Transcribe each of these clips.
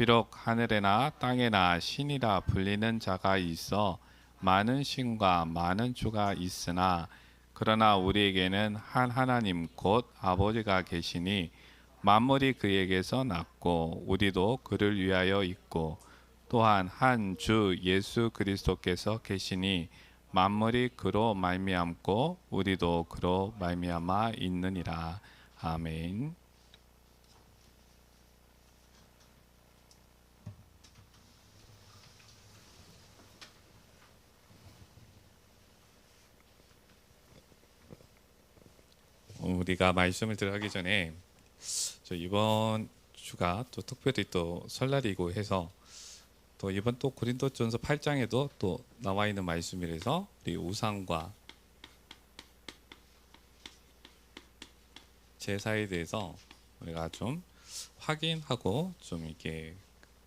비록 하늘에나 땅에나 신이라 불리는 자가 있어 많은 신과 많은 주가 있으나 그러나 우리에게는 한 하나님 곧 아버지가 계시니 만물이 그에게서 났고 우리도 그를 위하여 있고 또한 한 주 예수 그리스도께서 계시니 만물이 그로 말미암고 우리도 그로 말미암아 있느니라. 아멘. 우리가 말씀을 들어가기 전에 저 이번 주가 또 특별히 또 설날이고 해서 또 이번 또 고린도전서 8장에도 또 나와 있는 말씀이라서 우리 우상과 제사에 대해서 우리가 좀 확인하고 좀 이렇게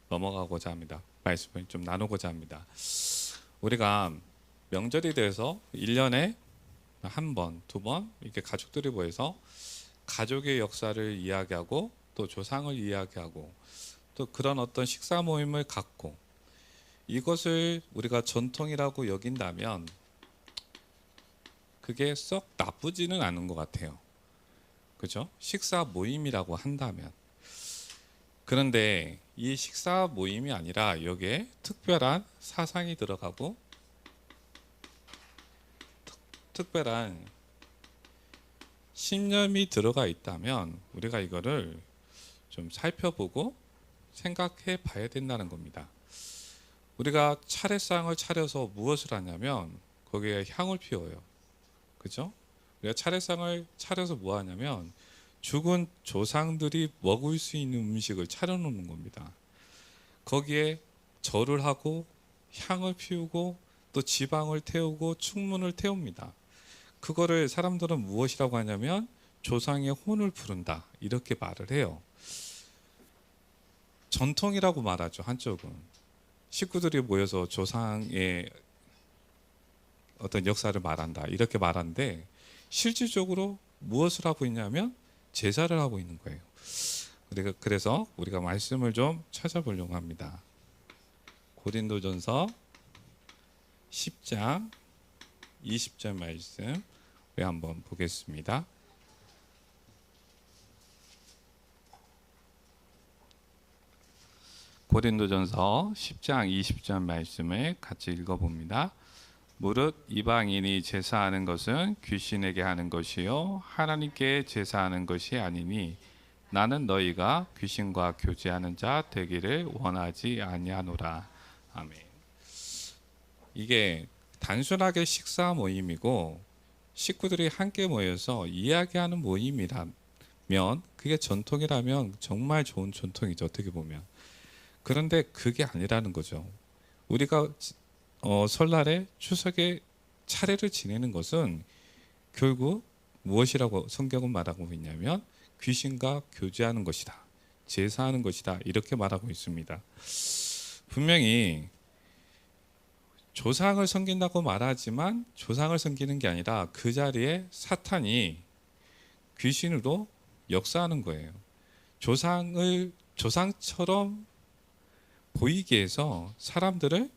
넘어가고자 합니다. 말씀을 좀 나누고자 합니다. 우리가 명절에 대해서 1년에 한 번, 두 번 이렇게 가족들이 모여서 가족의 역사를 이야기하고 또 조상을 이야기하고 또 그런 어떤 식사 모임을 갖고 이것을 우리가 전통이라고 여긴다면 그게 썩 나쁘지는 않은 것 같아요. 그죠? 식사 모임이라고 한다면. 그런데 이 식사 모임이 아니라 여기에 특별한 사상이 들어가고 특별한 신념이 들어가 있다면 우리가 이거를 좀 살펴보고 생각해 봐야 된다는 겁니다. 우리가 차례상을 차려서 무엇을 하냐면 거기에 향을 피워요. 그죠? 우리가 차례상을 차려서 뭐 하냐면 죽은 조상들이 먹을 수 있는 음식을 차려놓는 겁니다. 거기에 절을 하고 향을 피우고 또 지방을 태우고 충문을 태웁니다. 그거를 사람들은 무엇이라고 하냐면 조상의 혼을 부른다 이렇게 말을 해요. 전통이라고 말하죠. 한쪽은 식구들이 모여서 조상의 어떤 역사를 말한다 이렇게 말하는데 실질적으로 무엇을 하고 있냐면 제사를 하고 있는 거예요. 그래서 우리가 말씀을 좀 찾아보려고 합니다. 고린도전서 10장 20절 말씀 우리 한번 보겠습니다. 고린도전서 10장 20절 말씀을 같이 읽어봅니다. 무릇 이방인이 제사하는 것은 귀신에게 하는 것이요 하나님께 제사하는 것이 아니니 나는 너희가 귀신과 교제하는 자 되기를 원하지 아니하노라. 아멘. 이게 단순하게 식사 모임이고 식구들이 함께 모여서 이야기하는 모임이라면 그게 전통이라면 정말 좋은 전통이죠. 어떻게 보면. 그런데 그게 아니라는 거죠. 우리가 설날에 추석에 차례를 지내는 것은 결국 무엇이라고 성경은 말하고 있냐면 귀신과 교제하는 것이다. 제사하는 것이다. 이렇게 말하고 있습니다. 분명히 조상을 섬긴다고 말하지만 조상을 섬기는 게 아니라 그 자리에 사탄이 귀신으로 역사하는 거예요. 조상처럼 보이게 해서 사람들을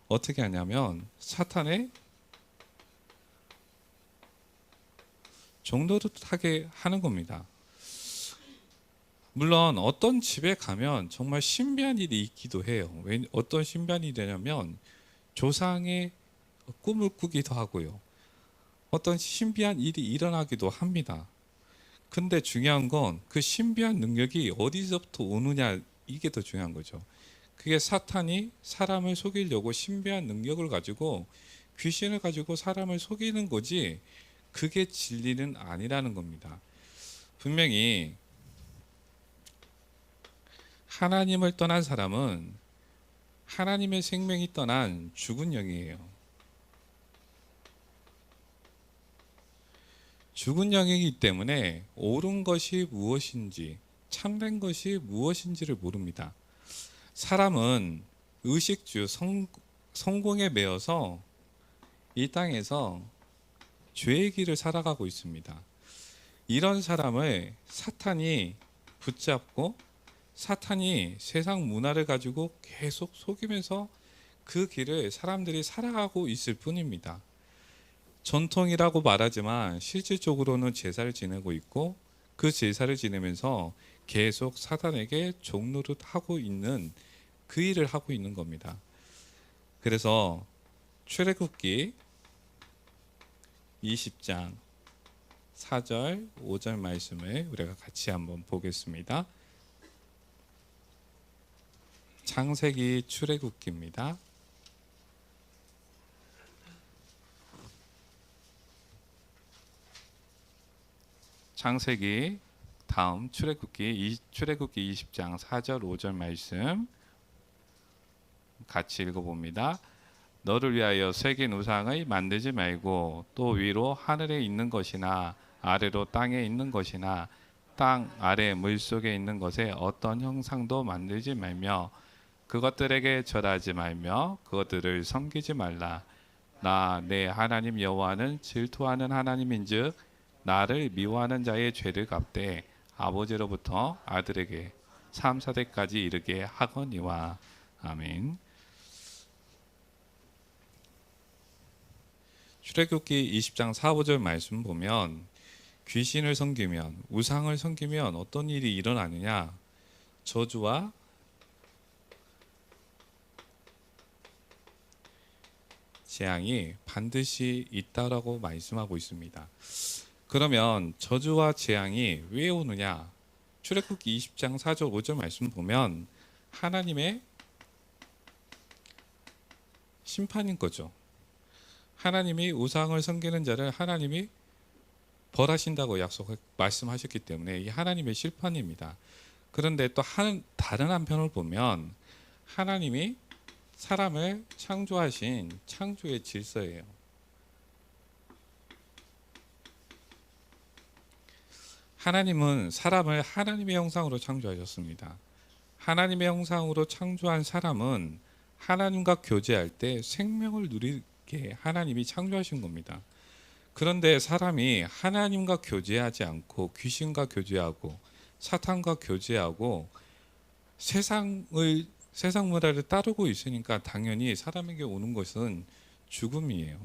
어떻게 하냐면 사탄의 종노릇하게 하는 겁니다. 물론 어떤 집에 가면 정말 신비한 일이 있기도 해요. 어떤 신비한 일이 되냐면 조상의 꿈을 꾸기도 하고요. 어떤 신비한 일이 일어나기도 합니다. 근데 중요한 건 그 신비한 능력이 어디서부터 오느냐 이게 더 중요한 거죠. 그게 사탄이 사람을 속이려고 신비한 능력을 가지고 귀신을 가지고 사람을 속이는 거지 그게 진리는 아니라는 겁니다. 분명히 하나님을 떠난 사람은 하나님의 생명이 떠난 죽은 영이에요. 죽은 영이기 때문에 옳은 것이 무엇인지 참된 것이 무엇인지를 모릅니다. 사람은 의식주 성공에 매여서 이 땅에서 죄의 길을 살아가고 있습니다. 이런 사람을 사탄이 붙잡고 사탄이 세상 문화를 가지고 계속 속이면서 그 길을 사람들이 살아가고 있을 뿐입니다. 전통이라고 말하지만 실질적으로는 제사를 지내고 있고 그 제사를 지내면서 계속 사탄에게 종노릇하고 있는 그 일을 하고 있는 겁니다. 그래서 출애굽기 20장 4절 5절 말씀을 우리가 같이 한번 보겠습니다. 창세기 출애굽기입니다. 창세기 다음 출애굽기 20장 4절 5절 말씀 같이 읽어봅니다. 너를 위하여 새긴 우상을 만들지 말고 또 위로 하늘에 있는 것이나 아래로 땅에 있는 것이나 땅 아래 물속에 있는 것에 어떤 형상도 만들지 말며 그것들에게 절하지 말며 그것들을 섬기지 말라. 나 내 하나님 여호와는 질투하는 하나님인즉 나를 미워하는 자의 죄를 갚되 아버지로부터 아들에게 3, 4대까지 이르게 하거니와. 아멘. 출애굽기 20장 4, 5절 말씀 보면 귀신을 섬기면 우상을 섬기면 어떤 일이 일어나느냐? 저주와 재앙이 반드시 있다라고 말씀하고 있습니다. 그러면 저주와 재앙이 왜 오느냐? 출애굽기 20장 4절 5절 말씀 보면 하나님의 심판인 거죠. 하나님이 우상을 섬기는 자를 하나님이 벌하신다고 말씀하셨기 때문에 이 하나님의 심판입니다. 그런데 또 다른 한편을 보면 하나님이 사람을 창조하신 창조의 질서예요. 하나님은 사람을 하나님의 형상으로 창조하셨습니다. 하나님의 형상으로 창조한 사람은 하나님과 교제할 때 생명을 누리게 하나님이 창조하신 겁니다. 그런데 사람이 하나님과 교제하지 않고 귀신과 교제하고 사탄과 교제하고 세상 문화를 따르고 있으니까 당연히 사람에게 오는 것은 죽음이에요.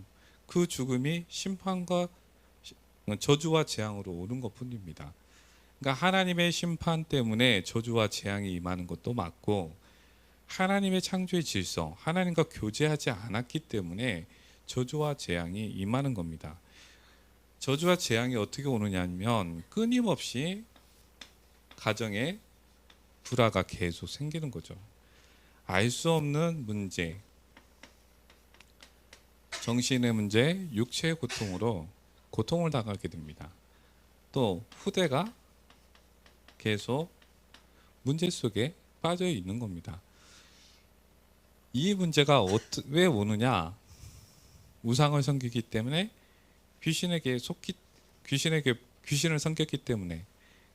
그 죽음이 심판과 저주와 재앙으로 오는 것뿐입니다. 그러니까 하나님의 심판 때문에 저주와 재앙이 임하는 것도 맞고 하나님의 창조의 질서, 하나님과 교제하지 않았기 때문에 저주와 재앙이 임하는 겁니다. 저주와 재앙이 어떻게 오느냐면 끊임없이 가정에 불화가 계속 생기는 거죠. 알 수 없는 문제, 정신의 문제, 육체의 고통으로 고통을 당하게 됩니다. 또 후대가 계속 문제 속에 빠져 있는 겁니다. 이 문제가 왜 오느냐? 우상을 섬기기 때문에 귀신을 섬겼기 때문에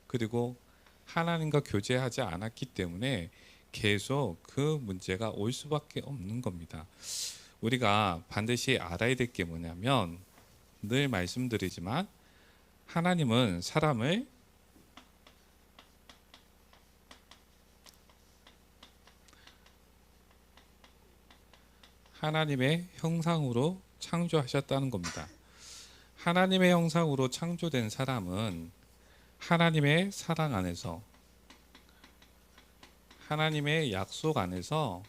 그리고 하나님과 교제하지 않았기 때문에 계속 그 문제가 올 수밖에 없는 겁니다. 우리가 반드시 알아야 될 게 뭐냐면 늘 말씀드리지만 하나님은 사람을 하나님의 형상으로 창조하셨다는 겁니다. 하나님의 형상으로 창조된 사람은 하나님의 사랑 안에서 하나님의 약속 안에서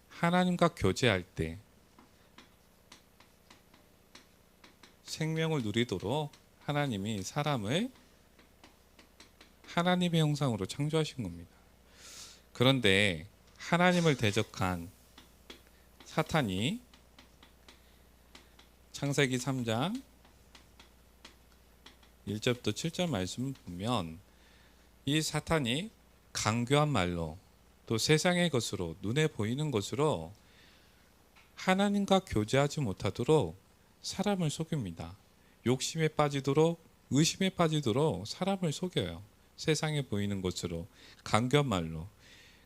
하나님과 교제할 때 생명을 누리도록 하나님이 사람을 하나님의 형상으로 창조하신 겁니다. 그런데 하나님을 대적한 사탄이 창세기 3장 1절부터 7절 말씀을 보면 이 사탄이 강교한 말로 또 세상의 것으로 눈에 보이는 것으로 하나님과 교제하지 못하도록 사람을 속입니다. 욕심에 빠지도록 의심에 빠지도록 사람을 속여요. 세상에 보이는 것으로 강교한 말로.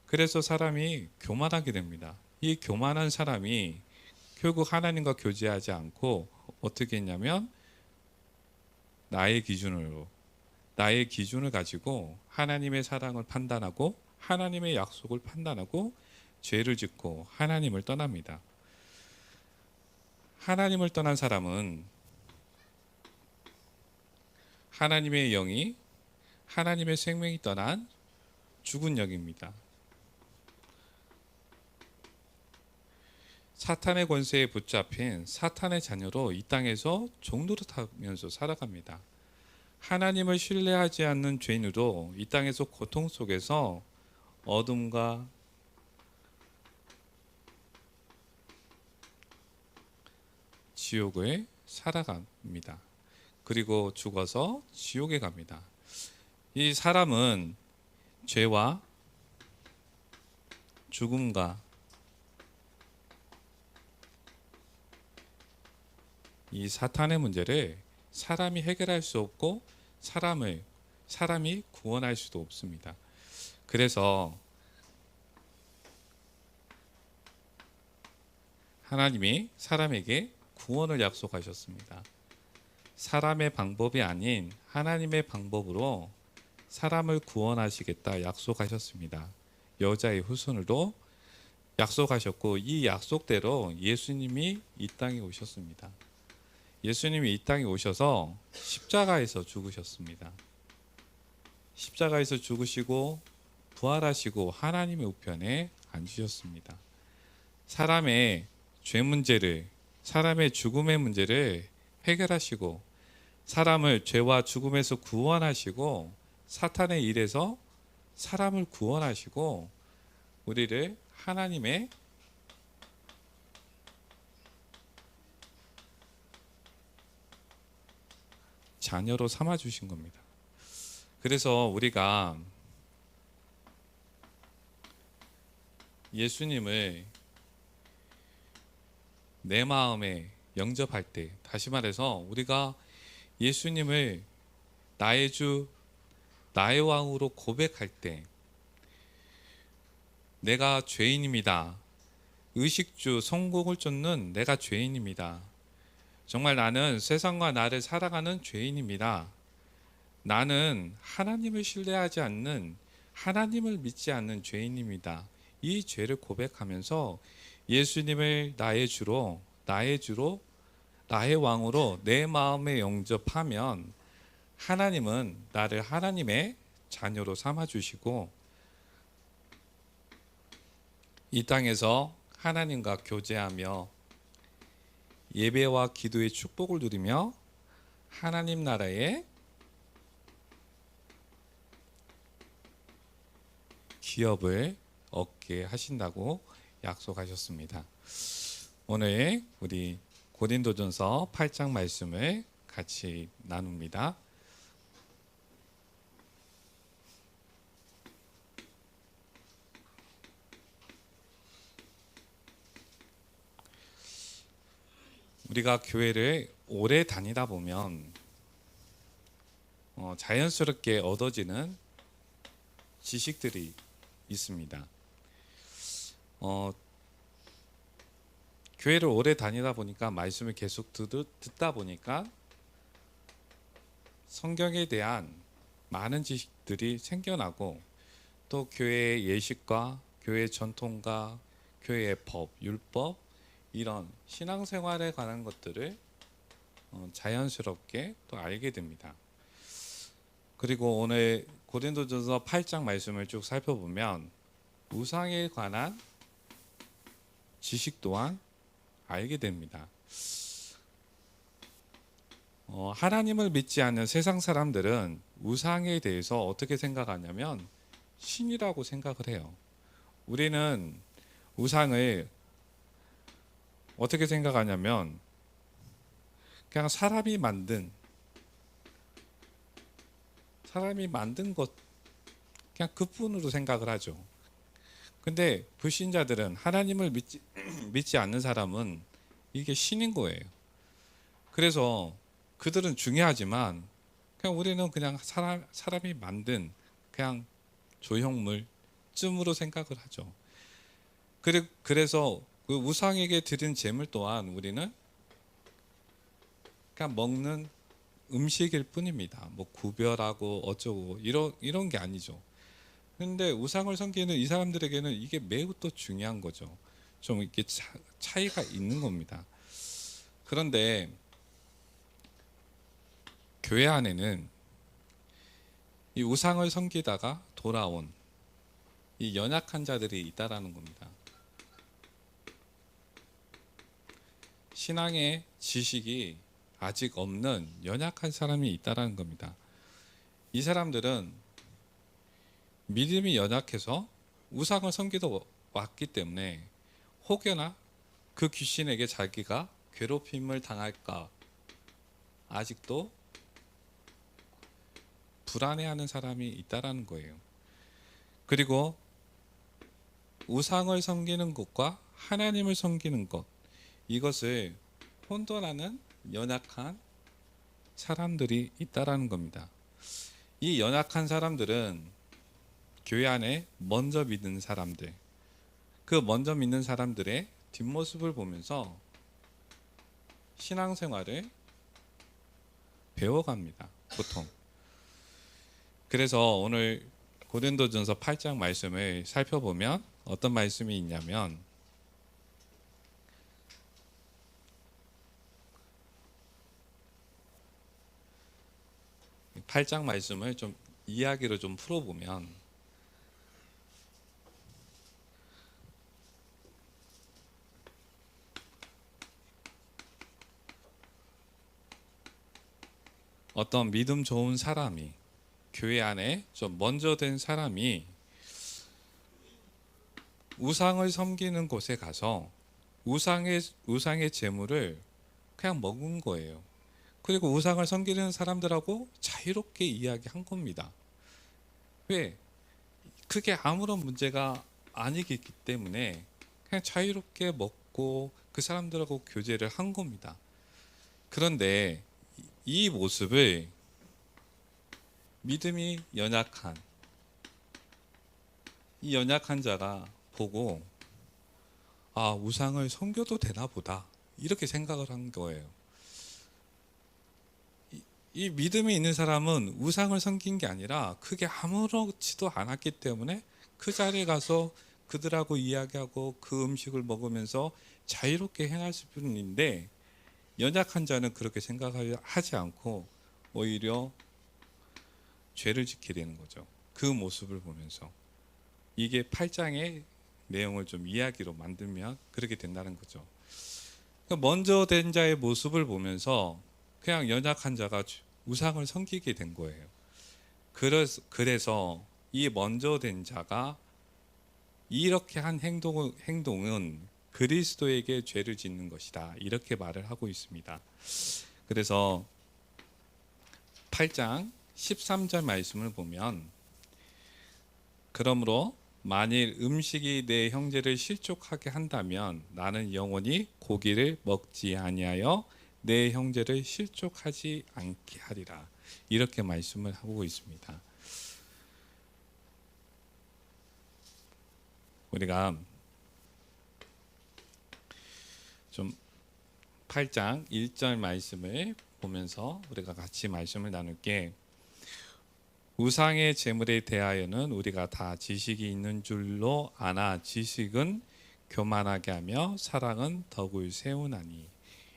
그래서 사람이 교만하게 됩니다. 이 교만한 사람이 결국 하나님과 교제하지 않고 어떻게 했냐면 나의 기준으로 나의 기준을 가지고 하나님의 사랑을 판단하고 하나님의 약속을 판단하고 죄를 짓고 하나님을 떠납니다. 하나님을 떠난 사람은 하나님의 영이 하나님의 생명이 떠난 죽은 영입니다. 사탄의 권세에 붙잡힌 사탄의 자녀로 이 땅에서 종노릇하면서 살아갑니다. 하나님을 신뢰하지 않는 죄인으로 이 땅에서 고통 속에서 어둠과 지옥을 살아갑니다. 그리고 죽어서 지옥에 갑니다. 이 사람은 죄와 죽음과 이 사탄의 문제를 사람이 해결할 수 없고 사람이 구원할 수도 없습니다. 그래서 하나님이 사람에게 구원을 약속하셨습니다. 사람의 방법이 아닌 하나님의 방법으로 사람을 구원하시겠다 약속하셨습니다. 여자의 후손으로 약속하셨고 이 약속대로 예수님이 이 땅에 오셨습니다. 예수님이 이 땅에 오셔서 십자가에서 죽으셨습니다. 십자가에서 죽으시고 부활하시고 하나님의 우편에 앉으셨습니다. 사람의 죄 문제를, 사람의 죽음의 문제를 해결하시고 사람을 죄와 죽음에서 구원하시고 사탄의 일에서 사람을 구원하시고 우리를 하나님의 자녀로 삼아 주신 겁니다. 그래서 우리가 예수님을 내 마음에 영접할 때, 다시 말해서 우리가 예수님을 나의 주, 나의 왕으로 고백할 때 내가 죄인입니다. 의식주, 성공을 쫓는 내가 죄인입니다. 정말 나는 세상과 나를 살아가는 죄인입니다. 나는 하나님을 신뢰하지 않는, 하나님을 믿지 않는 죄인입니다. 이 죄를 고백하면서 예수님을 나의 주로, 나의 왕으로 내 마음에 영접하면 하나님은 나를 하나님의 자녀로 삼아주시고 이 땅에서 하나님과 교제하며 예배와 기도의 축복을 누리며 하나님 나라의 기업을 얻게 하신다고 약속하셨습니다. 오늘 우리 고린도전서 8장 말씀을 같이 나눕니다. 우리가 교회를 오래 다니다 보면 자연스럽게 얻어지는 지식들이 있습니다. 교회를 오래 다니다 보니까 말씀을 계속 듣다 보니까 성경에 대한 많은 지식들이 생겨나고 또 교회의 예식과 교회의 전통과 교회의 법, 율법 이런 신앙생활에 관한 것들을 자연스럽게 또 알게 됩니다. 그리고 오늘 고린도전서 8장 말씀을 쭉 살펴보면 우상에 관한 지식 또한 알게 됩니다. 하나님을 믿지 않는 세상 사람들은 우상에 대해서 어떻게 생각하냐면 신이라고 생각을 해요. 우리는 우상을 어떻게 생각하냐면 그냥 사람이 만든 것 그냥 그뿐으로 생각을 하죠. 근데 불신자들은 하나님을 믿지 않는 사람은 이게 신인 거예요. 그래서 그들은 중요하지만 그냥 우리는 그냥 사람이 만든 그냥 조형물쯤으로 생각을 하죠. 그래서 그 우상에게 드린 제물 또한 우리는 그냥 먹는 음식일 뿐입니다. 뭐 구별하고 어쩌고 이런 게 아니죠. 근데 우상을 섬기는 이 사람들에게는 이게 매우 또 중요한 거죠. 좀 이렇게 차이가 있는 겁니다. 그런데 교회 안에는 이 우상을 섬기다가 돌아온 이 연약한 자들이 있다라는 겁니다. 신앙의 지식이 아직 없는 연약한 사람이 있다라는 겁니다. 이 사람들은 믿음이 연약해서 우상을 섬기다 왔기 때문에 혹여나 그 귀신에게 자기가 괴롭힘을 당할까 아직도 불안해하는 사람이 있다라는 거예요. 그리고 우상을 섬기는 것과 하나님을 섬기는 것, 이것을 혼돈하는 연약한 사람들이 있다라는 겁니다. 이 연약한 사람들은 교회 안에 먼저 믿는 사람들, 그 먼저 믿는 사람들의 뒷모습을 보면서 신앙생활을 배워갑니다. 보통. 그래서 오늘 고린도전서 8장 말씀을 살펴보면 어떤 말씀이 있냐면 8장 말씀을 좀 이야기로 좀 풀어보면 어떤 믿음 좋은 사람이 교회 안에 좀 먼저 된 사람이 우상을 섬기는 곳에 가서 우상의 재물을 그냥 먹은 거예요. 그리고 우상을 섬기는 사람들하고 자유롭게 이야기한 겁니다. 왜? 그게 아무런 문제가 아니기 때문에 그냥 자유롭게 먹고 그 사람들하고 교제를 한 겁니다. 그런데 이 모습을 믿음이 연약한 이 연약한 자가 보고 우상을 섬겨도 되나 보다 이렇게 생각을 한 거예요. 이 믿음이 있는 사람은 우상을 섬긴 게 아니라 그게 아무렇지도 않았기 때문에 그 자리에 가서 그들하고 이야기하고 그 음식을 먹으면서 자유롭게 행할 뿐인데 연약한 자는 그렇게 생각하지 않고 오히려 죄를 짓게 되는 거죠. 그 모습을 보면서. 이게 8장의 내용을 좀 이야기로 만들면 그렇게 된다는 거죠. 먼저 된 자의 모습을 보면서 그냥 연약한 자가 우상을 섬기게 된 거예요. 그래서 이 먼저 된 자가 이렇게 한 행동은 그리스도에게 죄를 짓는 것이다. 이렇게 말을 하고 있습니다. 그래서 8장 13절 말씀을 보면 그러므로 만일 음식이 내 형제를 실족하게 한다면 나는 영원히 고기를 먹지 아니하여 내 형제를 실족하지 않게 하리라. 이렇게 말씀을 하고 있습니다. 우리가 좀 8장 1절 말씀을 보면서 우리가 같이 말씀을 나눌게. 우상의 제물에 대하여는 우리가 다 지식이 있는 줄로 아나 지식은 교만하게 하며 사랑은 덕을 세우나니.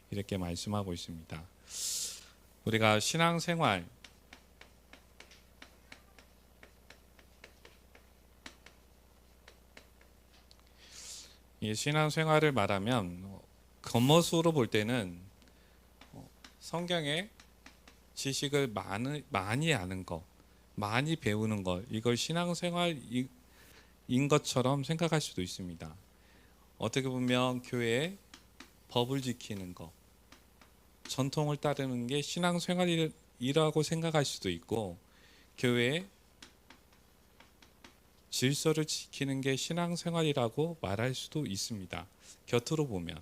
이렇게 말씀하고 있습니다. 우리가 신앙생활 이 신앙생활을 말하면 겉멋으로 볼 때는 성경의 지식을 많이 아는 것, 많이 배우는 것, 이걸 신앙생활인 것처럼 생각할 수도 있습니다. 어떻게 보면 교회의 법을 지키는 것, 전통을 따르는 게 신앙생활이라고 생각할 수도 있고, 교회의 질서를 지키는 게 신앙생활이라고 말할 수도 있습니다. 곁으로 보면.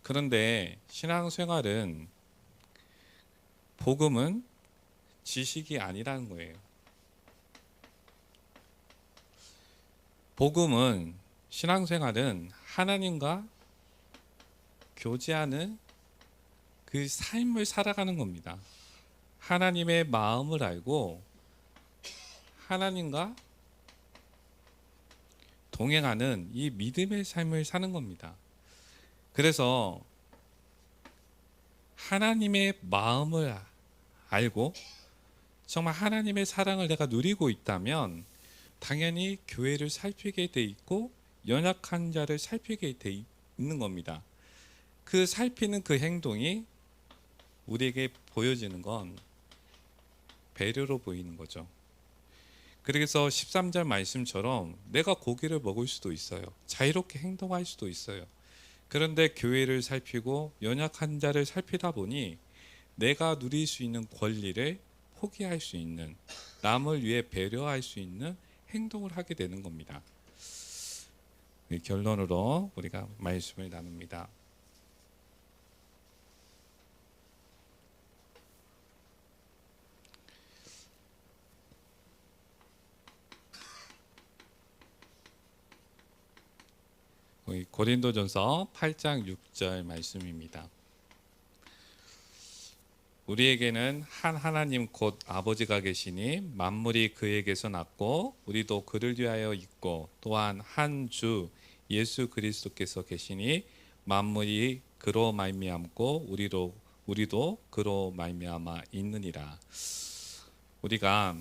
그런데 신앙생활은 복음은 지식이 아니라는 거예요. 복음은 신앙생활은 하나님과 교제하는 그 삶을 살아가는 겁니다. 하나님의 마음을 알고 하나님과 동행하는 이 믿음의 삶을 사는 겁니다. 그래서 하나님의 마음을 알고 정말 하나님의 사랑을 내가 누리고 있다면 당연히 교회를 살피게 돼 있고 연약한 자를 살피게 돼 있는 겁니다. 그 살피는 그 행동이 우리에게 보여지는 건 배려로 보이는 거죠. 그래서 13절 말씀처럼 내가 고기를 먹을 수도 있어요. 자유롭게 행동할 수도 있어요. 그런데 교회를 살피고 연약한 자를 살피다 보니 내가 누릴 수 있는 권리를 포기할 수 있는, 남을 위해 배려할 수 있는 행동을 하게 되는 겁니다. 결론으로 우리가 말씀을 나눕니다. 고린도전서 8장 6절 말씀입니다. 우리에게는 한 하나님 곧 아버지가 계시니 만물이 그에게서 났고 우리도 그를 위하여 있고 또한 한 주 예수 그리스도께서 계시니 만물이 그로 말미암고 우리도 그로 말미암아 있느니라. 우리가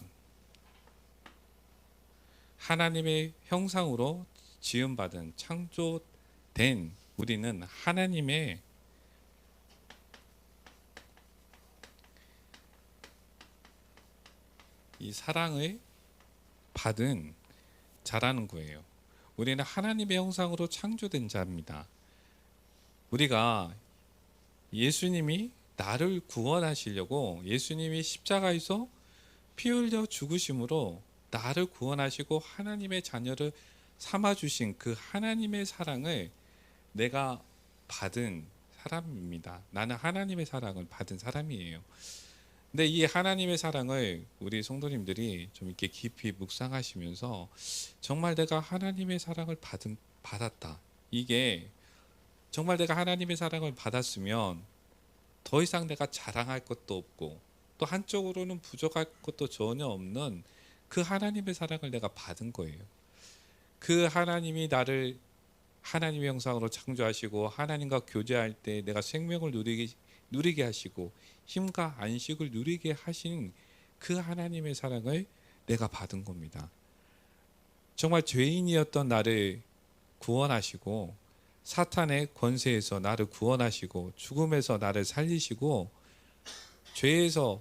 하나님의 형상으로 지음받은 창조된 우리는 하나님의 이 사랑을 받은 자라는 거예요. 우리는 하나님의 형상으로 창조된 자입니다. 우리가 예수님이 나를 구원하시려고 예수님이 십자가에서 피 흘려 죽으심으로 나를 구원하시고 하나님의 자녀를 삼아주신 그 하나님의 사랑을 내가 받은 사람입니다. 나는 하나님의 사랑을 받은 사람이에요. 근데 이 하나님의 사랑을 우리 성도님들이 좀 이렇게 깊이 묵상하시면서 정말 내가 하나님의 사랑을 받았다. 이게 정말 내가 하나님의 사랑을 받았으면 더 이상 내가 자랑할 것도 없고 또 한쪽으로는 부족할 것도 전혀 없는 그 하나님의 사랑을 내가 받은 거예요. 그 하나님이 나를 하나님의 형상으로 창조하시고 하나님과 교제할 때 내가 생명을 누리게 하시고 힘과 안식을 누리게 하신 그 하나님의 사랑을 내가 받은 겁니다. 정말 죄인이었던 나를 구원하시고 사탄의 권세에서 나를 구원하시고 죽음에서 나를 살리시고 죄에서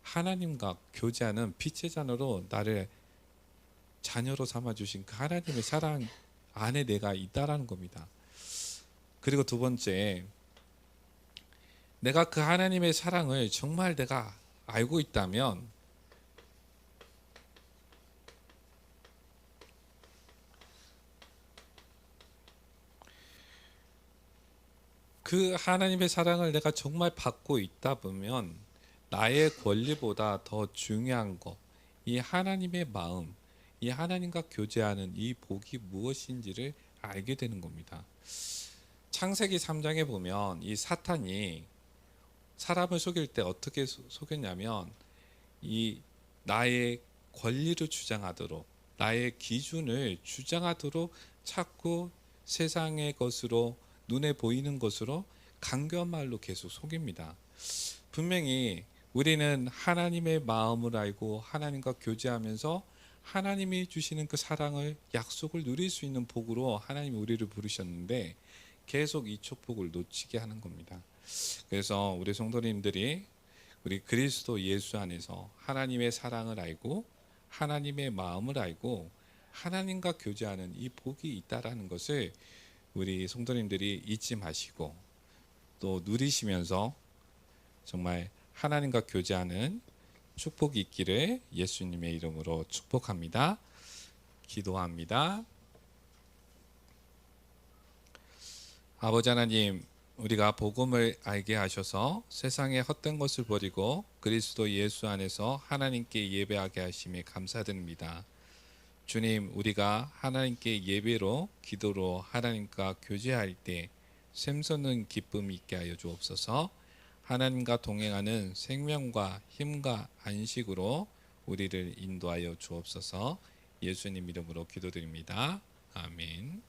하나님과 교제하는 빛의 자녀로 나를 자녀로 삼아주신 그 하나님의 사랑 안에 내가 있다라는 겁니다. 그리고 두 번째, 내가 그 하나님의 사랑을 정말 내가 알고 있다면 그 하나님의 사랑을 내가 정말 받고 있다 보면 나의 권리보다 더 중요한 것, 이 하나님의 마음, 이 하나님과 교제하는 이 복이 무엇인지를 알게 되는 겁니다. 창세기 3장에 보면 이 사탄이 사람을 속일 때 어떻게 속였냐면 이 나의 권리를 주장하도록 나의 기준을 주장하도록 자꾸 세상의 것으로 눈에 보이는 것으로 강교한 말로 계속 속입니다. 분명히 우리는 하나님의 마음을 알고 하나님과 교제하면서 하나님이 주시는 그 사랑을 약속을 누릴 수 있는 복으로 하나님이 우리를 부르셨는데 계속 이 축복을 놓치게 하는 겁니다. 그래서 우리 성도님들이 우리 그리스도 예수 안에서 하나님의 사랑을 알고 하나님의 마음을 알고 하나님과 교제하는 이 복이 있다라는 것을 우리 성도님들이 잊지 마시고 또 누리시면서 정말 하나님과 교제하는 축복이 있기를 예수님의 이름으로 축복합니다. 기도합니다. 아버지 하나님, 우리가 복음을 알게 하셔서 세상의 헛된 것을 버리고 그리스도 예수 안에서 하나님께 예배하게 하심에 감사드립니다. 주님, 우리가 하나님께 예배로 기도로 하나님과 교제할 때 샘솟는 기쁨이 있게 하여 주옵소서. 하나님과 동행하는 생명과 힘과 안식으로 우리를 인도하여 주옵소서. 예수님 이름으로 기도드립니다. 아멘.